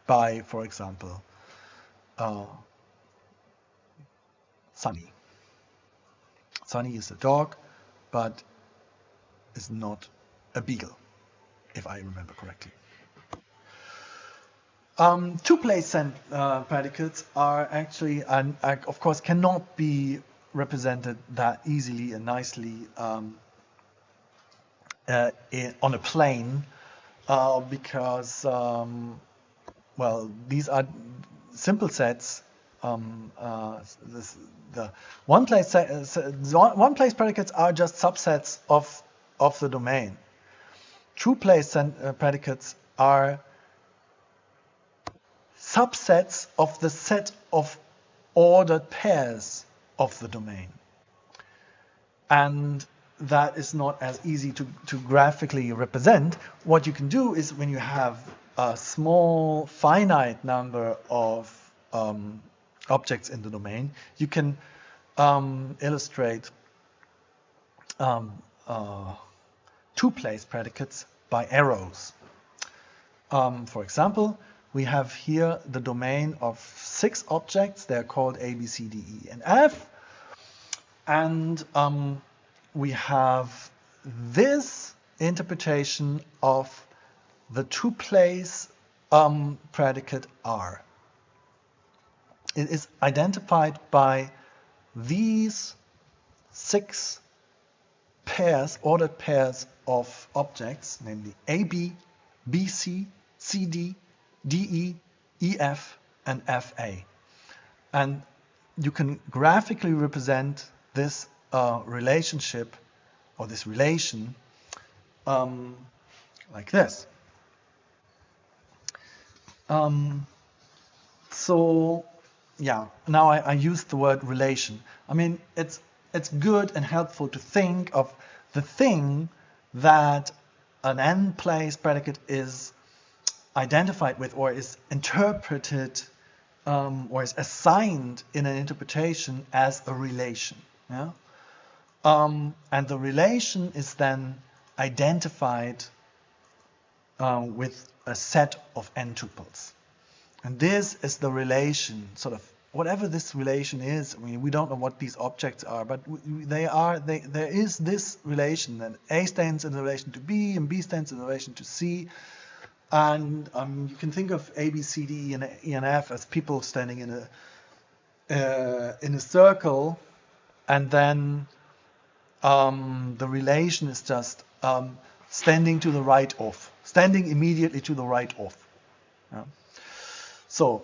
by, for example, Sunny. Sunny is a dog, but is not a beagle, if I remember correctly. Two-place predicates are actually, and of course, cannot be represented that easily and nicely on a plane because, well, these are simple sets. The one-place predicates are just subsets of the domain. Two-place predicates are subsets of the set of ordered pairs of the domain. And that is not as easy to graphically represent. What you can do is when you have a small finite number of objects in the domain, you can illustrate two-place predicates by arrows. For example, we have here the domain of 6 objects. They're called A, B, C, D, E, and F. And we have this interpretation of the two-place predicate R. It is identified by these 6 pairs, ordered pairs of objects, namely AB, BC, CD, DE, EF, and FA. And you can graphically represent this relationship or this relation like this. So yeah, now I use the word relation. I mean, it's good and helpful to think of the thing that an n-place predicate is identified with or is interpreted or is assigned in an interpretation as a relation. Yeah? And the relation is then identified with a set of n tuples. And this is the relation, sort of, whatever this relation is. I mean, we don't know what these objects are, but there is this relation, and A stands in relation to B, and B stands in relation to C. And you can think of A, B, C, D, E, and F as people standing in a circle, and then the relation is just standing to the right of, standing immediately to the right of. Yeah. So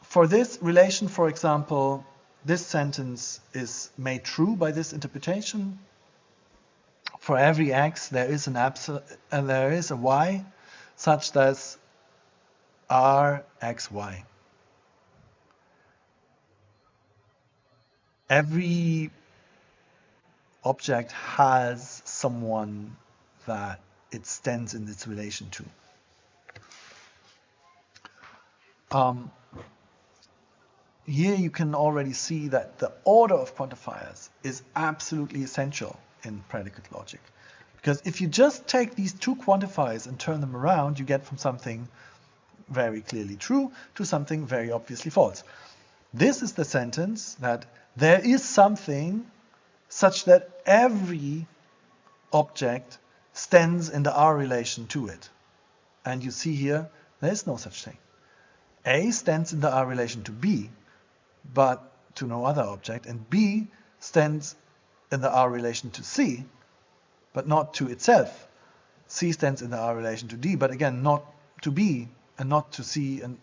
for this relation, for example, this sentence is made true by this interpretation. For every x, there is there is a y such that Rxy. Every object has someone that it stands in its relation to. Here you can already see that the order of quantifiers is absolutely essential in predicate logic. Because if you just take these two quantifiers and turn them around, you get from something very clearly true to something very obviously false. This is the sentence that there is something such that every object stands in the R relation to it. And you see here, there is no such thing. A stands in the R relation to B, but to no other object, and B stands in the R relation to C, but not to itself. C stands in the R relation to D, but again, not to B and not to C. And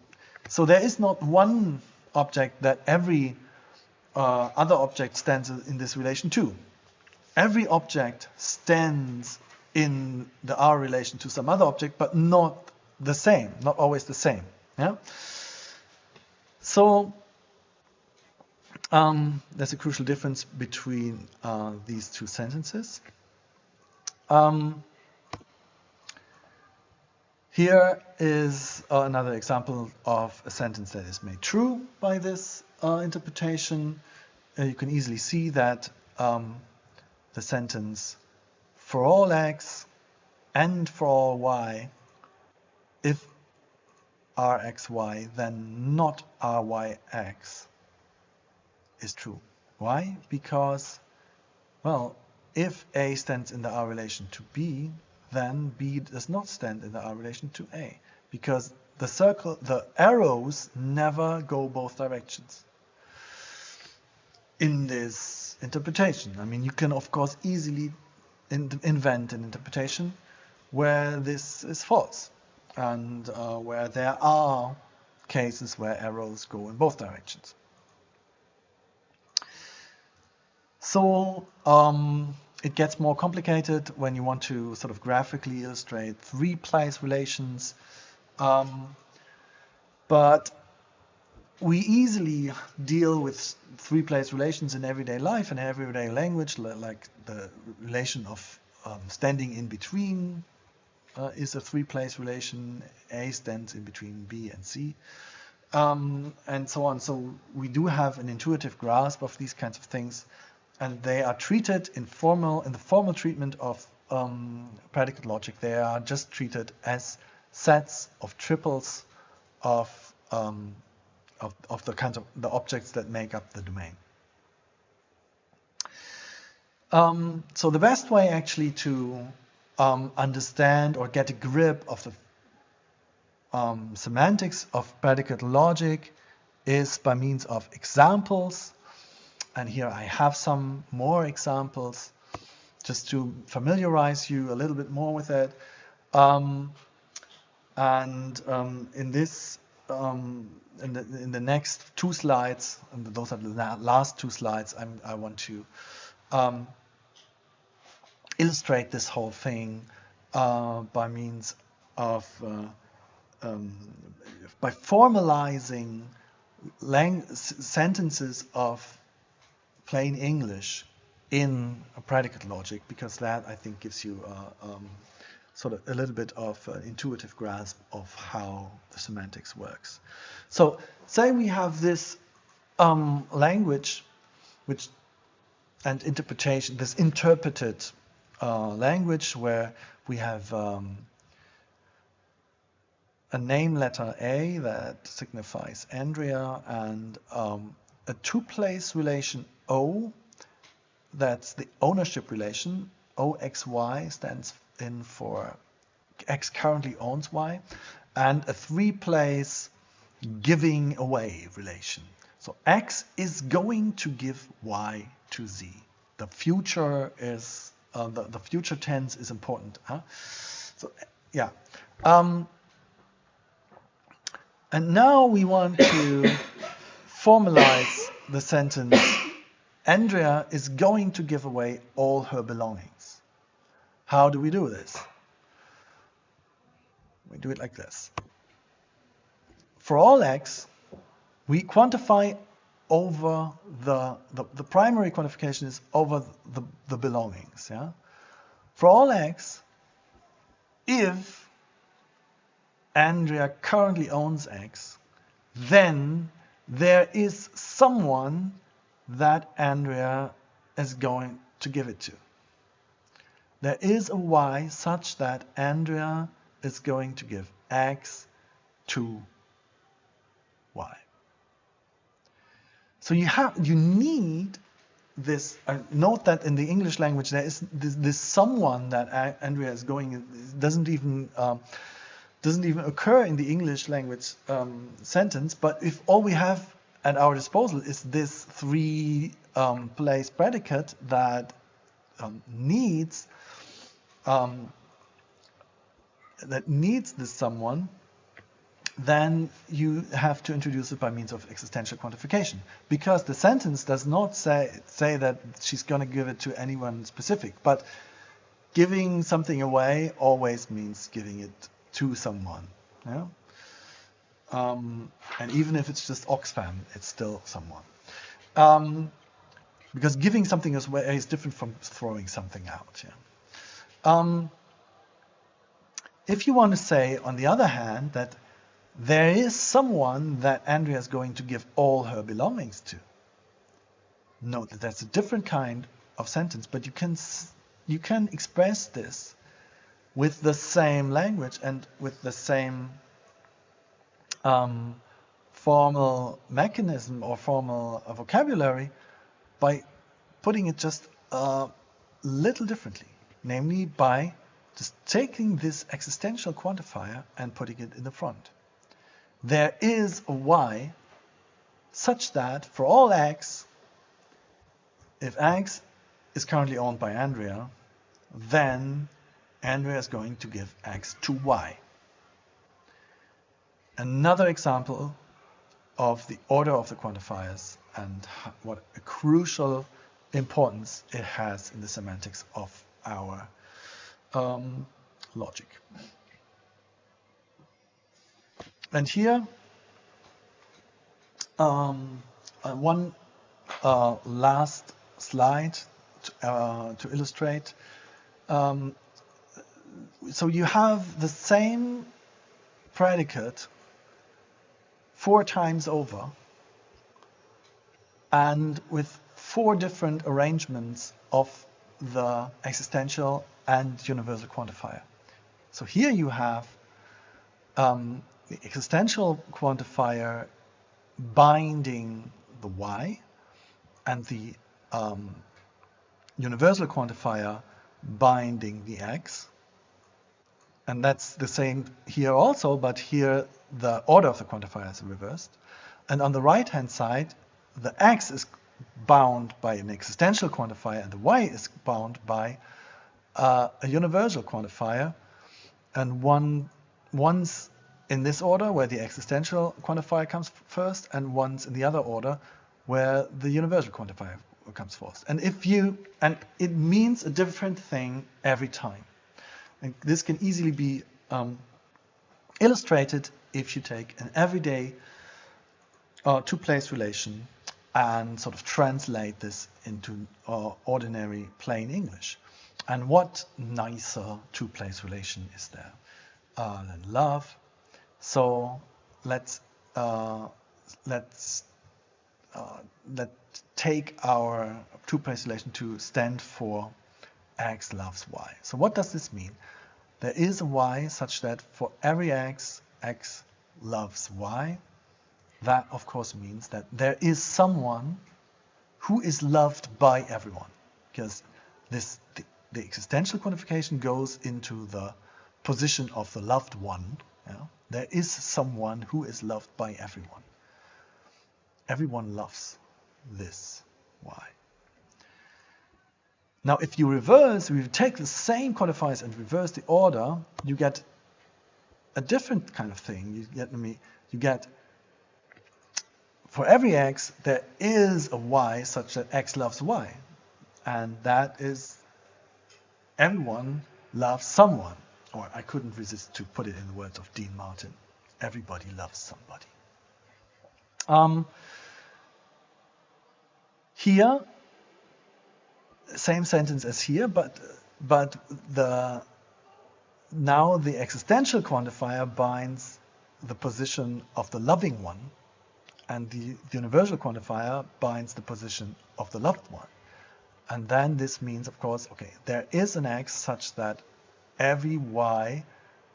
so there is not one object that every other object stands in this relation to. Every object stands in the R relation to some other object, but not the same, not always the same. Yeah. So there's a crucial difference between these two sentences. Here is another example of a sentence that is made true by this interpretation. You can easily see that the sentence for all x and for all y, if Rxy, then not Ryx is true. Why? Because, well, if A stands in the R relation to B, then B does not stand in the R relation to A, because the arrows never go both directions in this interpretation. I mean, you can of course easily invent an interpretation where this is false, and where there are cases where arrows go in both directions. So it gets more complicated when you want to sort of graphically illustrate three-place relations, but we easily deal with three-place relations in everyday life and everyday language, like the relation of standing in between is a three-place relation. A stands in between B and C, and so on. So we do have an intuitive grasp of these kinds of things, and they are treated in the formal treatment of predicate logic. They are just treated as sets of triples of the kinds of the objects that make up the domain. So the best way actually to understand or get a grip of the semantics of predicate logic is by means of examples. And here I have some more examples just to familiarize you a little bit more with it. In this in the next two slides, and those are the last two slides, I want to illustrate this whole thing by means of by formalizing sentences of plain English in a predicate logic, because that I think gives you sort of a little bit of an intuitive grasp of how the semantics works. So say we have this language and interpretation, this interpreted language where we have a name letter A that signifies Andrea, and a two-place relation O, that's the ownership relation. OXY stands in for X currently owns Y, and a three-place giving away relation. So X is going to give Y to Z. The future is the future tense is important. Huh? So yeah. And now we want to formalize the sentence, Andrea is going to give away all her belongings. How do we do this? We do it like this. For all X, we quantify over the primary quantification is over the belongings. Yeah? For all X, if Andrea currently owns X, then there is someone that Andrea is going to give it to. There is a Y such that Andrea is going to give X to Y. So you need this. Note that in the English language there is this someone that Andrea is going. Doesn't even occur in the English language sentence. But if all we have at our disposal is this three-place predicate that needs this someone, then you have to introduce it by means of existential quantification, because the sentence does not say that she's going to give it to anyone specific, but giving something away always means giving it to someone. Yeah? And even if it's just Oxfam, it's still someone. Because giving something away is different from throwing something out. Yeah? If you want to say, on the other hand, that there is someone that Andrea is going to give all her belongings to, note that that's a different kind of sentence, but you can express this with the same language and with the same formal mechanism or formal vocabulary by putting it just a little differently, namely by just taking this existential quantifier and putting it in the front. There is a Y such that for all X, if X is currently owned by Andrea, then Andrea is going to give X to Y. Another example of the order of the quantifiers and what a crucial importance it has in the semantics of our logic. And here, one last slide to illustrate. So you have the same predicate 4 times over, and with 4 different arrangements of the existential and universal quantifier. So here you have the existential quantifier binding the Y, and the universal quantifier binding the X. And that's the same here also, but here the order of the quantifier is reversed. And on the right-hand side, the X is bound by an existential quantifier, and the Y is bound by a universal quantifier. And one's in this order, where the existential quantifier comes first, and one's in the other order, where the universal quantifier comes first. And it means a different thing every time. And this can easily be illustrated if you take an everyday 2-place relation and sort of translate this into ordinary plain English. And what nicer 2-place relation is there than love? So let's take our 2-place relation to stand for X loves Y. So what does this mean? There is a Y such that for every X, X loves Y. That, of course, means that there is someone who is loved by everyone, because the existential quantification goes into the position of the loved one. Yeah? There is someone who is loved by everyone. everyone loves this y. Now, if you reverse, if you take the same quantifiers and reverse the order, you get a different kind of thing. You get for every x, there is a y such that x loves y. And that is everyone loves someone. Or I couldn't resist to put it in the words of Dean Martin. Everybody loves somebody. Here, same sentence as here, but now the existential quantifier binds the position of the loving one, and the universal quantifier binds the position of the loved one. And then this means, of course, okay, there is an x such that every y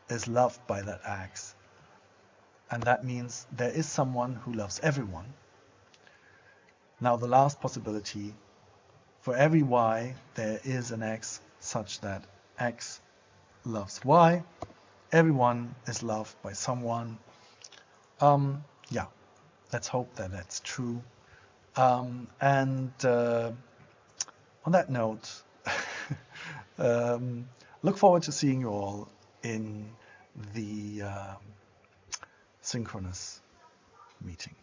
is loved by that x. And that means there is someone who loves everyone. Now the last possibility, for every y, there is an x such that x loves y. Everyone is loved by someone. Yeah, let's hope that that's true. On that note, look forward to seeing you all in the synchronous meeting.